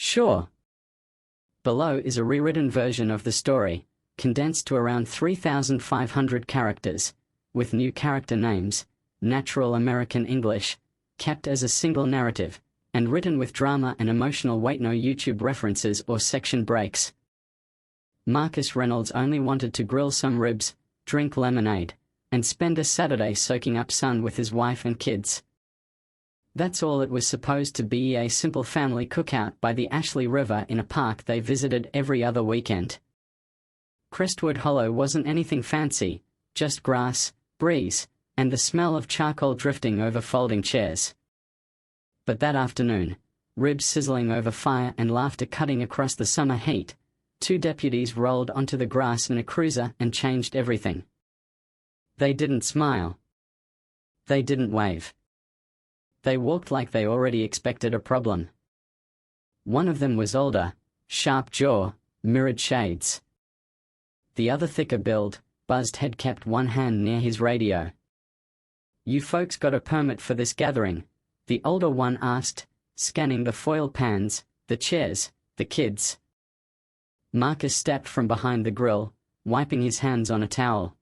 Sure. Below is a rewritten version of the story, condensed to around 3,500 characters, with new character names, natural American English, kept as a single narrative, and written with drama and emotional weight. No YouTube references or section breaks. Marcus Reynolds only wanted to grill some ribs, drink lemonade, and spend a Saturday soaking up sun with his wife and kids. That's all. It was supposed to be a simple family cookout by the Ashley River in a park they visited every other weekend. Crestwood Hollow wasn't anything fancy, just grass, breeze, and the smell of charcoal drifting over folding chairs. But that afternoon, ribs sizzling over fire and laughter cutting across the summer heat, two deputies rolled onto the grass in a cruiser and changed everything. They didn't smile. They didn't wave. They walked like they already expected a problem. One of them was older, sharp jaw, mirrored shades. The other thicker build, buzzed head kept one hand near his radio. "You folks got a permit for this gathering?" the older one asked, scanning the foil pans, the chairs, the kids. Marcus stepped from behind the grill, wiping his hands on a towel.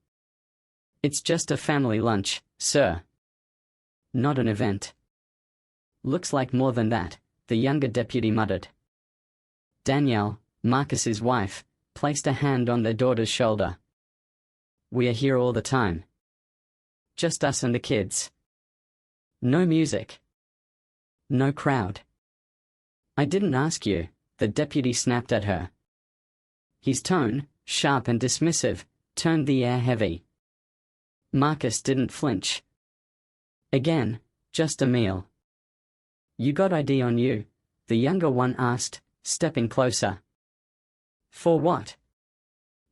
"It's just a family lunch, sir. Not an event." "Looks like more than that," the younger deputy muttered. Danielle, Marcus's wife, placed a hand on their daughter's shoulder. "We are here all the time. Just us and the kids. No music. No crowd." "I didn't ask you," the deputy snapped at her. His tone, sharp and dismissive, turned the air heavy. Marcus didn't flinch. "Again, just a meal." "You got ID on you?" the younger one asked, stepping closer. "For what?"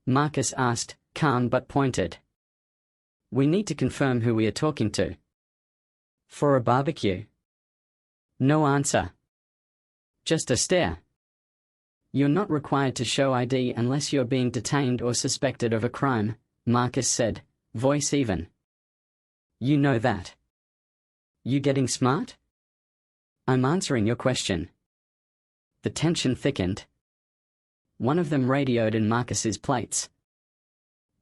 Marcus asked, calm but pointed. "We need to confirm who we are talking to." "For a barbecue?" No answer. Just a stare. "You're not required to show ID unless you're being detained or suspected of a crime," Marcus said, voice even. "You know that. You getting smart?" "I'm answering your question." The tension thickened. One of them radioed in Marcus's plates.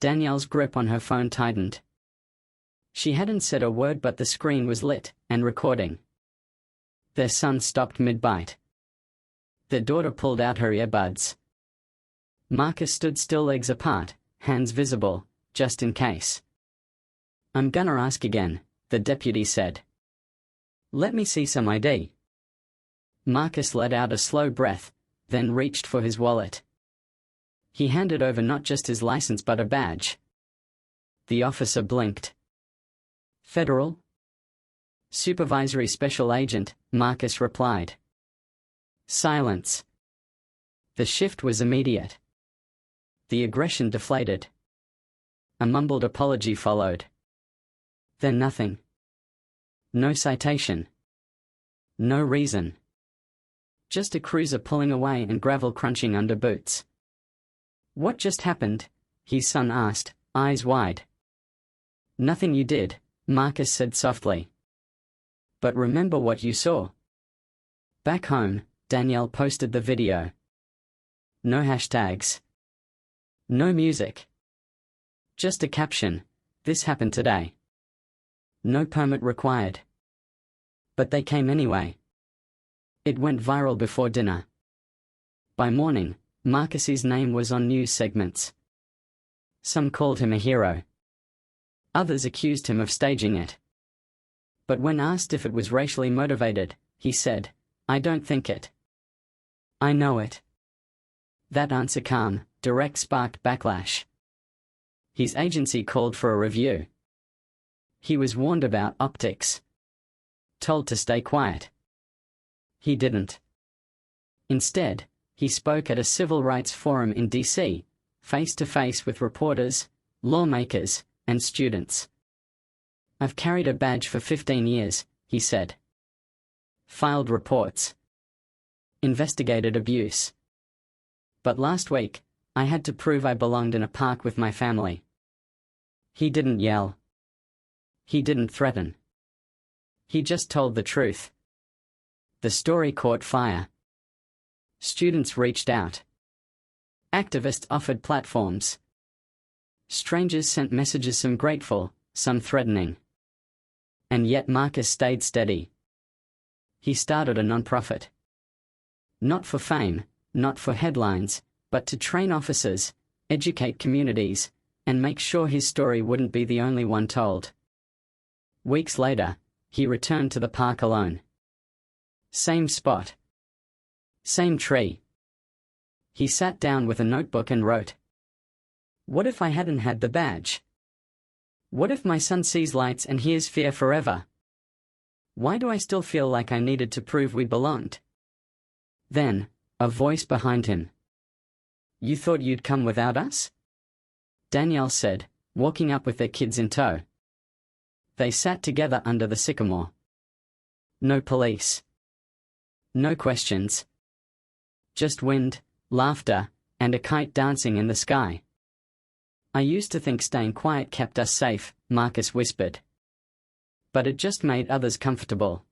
Danielle's grip on her phone tightened. She hadn't said a word, but the screen was lit and recording. Their son stopped mid-bite. Their daughter pulled out her earbuds. Marcus stood still, legs apart, hands visible, just in case. "I'm gonna ask again," the deputy said. "Let me see some ID." Marcus let out a slow breath, then reached for his wallet. He handed over not just his license but a badge. The officer blinked. "Federal?" "Supervisory Special Agent," Marcus replied. Silence. The shift was immediate. The aggression deflated. A mumbled apology followed. Then nothing. No citation. No reason. Just a cruiser pulling away and gravel crunching under boots. "What just happened?" his son asked, eyes wide. "Nothing you did," Marcus said softly. "But remember what you saw." Back home, Danielle posted the video. No hashtags. No music. Just a caption, "This happened today." No permit required. But they came anyway. It went viral before dinner. By morning, Marcus's name was on news segments. Some called him a hero. Others accused him of staging it. But when asked if it was racially motivated, he said, "I don't think it. I know it." That answer, calm, direct, sparked backlash. His agency called for a review. He was warned about optics. Told to stay quiet. He didn't. Instead, he spoke at a civil rights forum in D.C., face to face with reporters, lawmakers, and students. "I've carried a badge for 15 years, he said. Filed reports. Investigated abuse. But last week, I had to prove I belonged in a park with my family." He didn't yell. He didn't threaten. He just told the truth. The story caught fire. Students reached out. Activists offered platforms. Strangers sent messages, some grateful, some threatening. And yet Marcus stayed steady. He started a nonprofit. Not for fame, not for headlines, but to train officers, educate communities, and make sure his story wouldn't be the only one told. Weeks later, he returned to the park alone. Same spot. Same tree. He sat down with a notebook and wrote, "What if I hadn't had the badge? What if my son sees lights and hears fear forever? Why do I still feel like I needed to prove we belonged?" Then, a voice behind him. "You thought you'd come without us?" Danielle said, walking up with their kids in tow. They sat together under the sycamore. No police. No questions. Just wind, laughter, and a kite dancing in the sky. "I used to think staying quiet kept us safe," Marcus whispered. "But it just made others comfortable."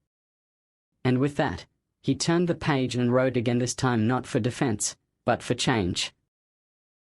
And with that, he turned the page and wrote again, this time not for defense, but for change.